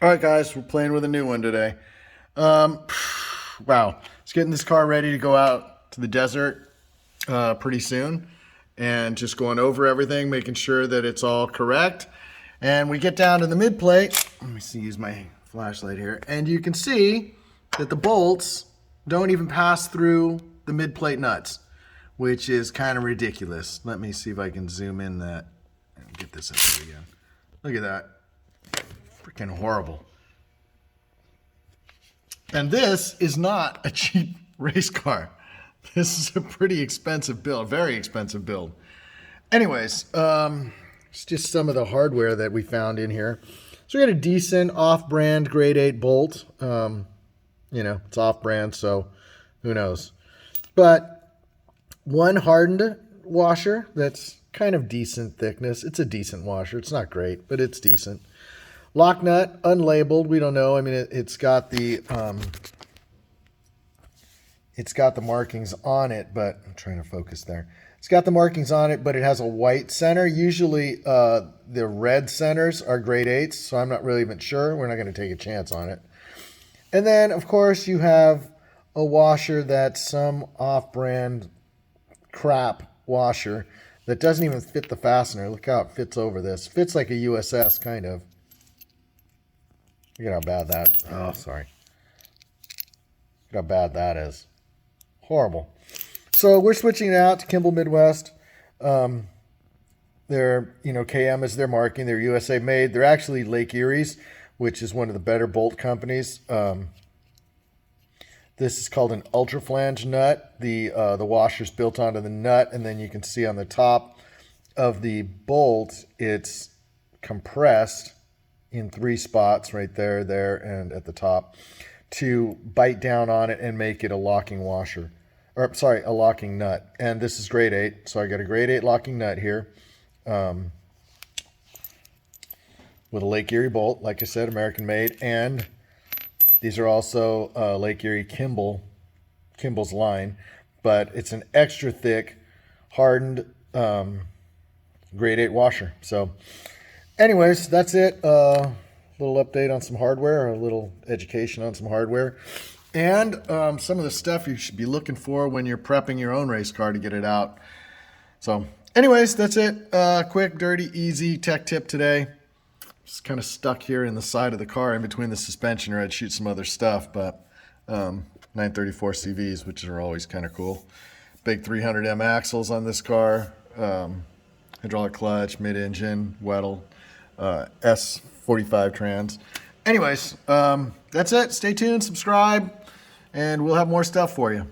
All right, guys, we're playing with a new one today. Um, wow, it's getting this car ready to go out to the desert pretty soon, and just going over everything, making sure that it's all correct. And we get down to the mid plate. Let me see, use my flashlight here, and you can see that the bolts don't even pass through the mid plate nuts, which is kind of ridiculous. Let me see if I can zoom in that and get this up here again. Look at that. Freaking horrible. And this is not a cheap race car. This is a pretty expensive build, very expensive build. Anyways, it's just some of the hardware that we found in here. So we got a decent off-brand grade 8 bolt. It's off-brand, so who knows. But one hardened washer that's kind of decent thickness. It's a decent washer. It's not great, but it's decent. Lock nut, unlabeled. We don't know. I mean, it's got the markings on it, but I'm trying to focus there. It's got the markings on it, but it has a white center. Usually, the red centers are grade 8s, so I'm not really even sure. We're not going to take a chance on it. And then, of course, you have a washer that's some off-brand crap washer that doesn't even fit the fastener. Look how it fits over this. Fits like a USS, kind of. Look at how bad that. Oh, sorry. Look how bad that is. Horrible. So we're switching it out to Kimball Midwest. They're, KM is their marking. They're USA made. They're actually Lake Erie's, which is one of the better bolt companies. This is called an ultra flange nut. The washer's built onto the nut, and then you can see on the top of the bolt, it's compressed in 3 spots, right there, and at the top, to bite down on it and make it a locking washer. Or, sorry, a locking nut. And this is grade 8, so I got a grade 8 locking nut here. With a Lake Erie bolt, like I said, American made. And these are also Lake Erie Kimball's line. But it's an extra thick, hardened grade 8 washer. So anyways, that's it. A little update on some hardware, a little education on some hardware, and some of the stuff you should be looking for when you're prepping your own race car to get it out. So anyways, that's it. Quick, dirty, easy tech tip today. Just kind of stuck here in the side of the car in between the suspension, or I'd shoot some other stuff, but 934 CVs, which are always kind of cool. Big 300M axles on this car. Hydraulic clutch, mid-engine, Weddle. S45 trans. Anyways, that's it. Stay tuned, subscribe, and we'll have more stuff for you.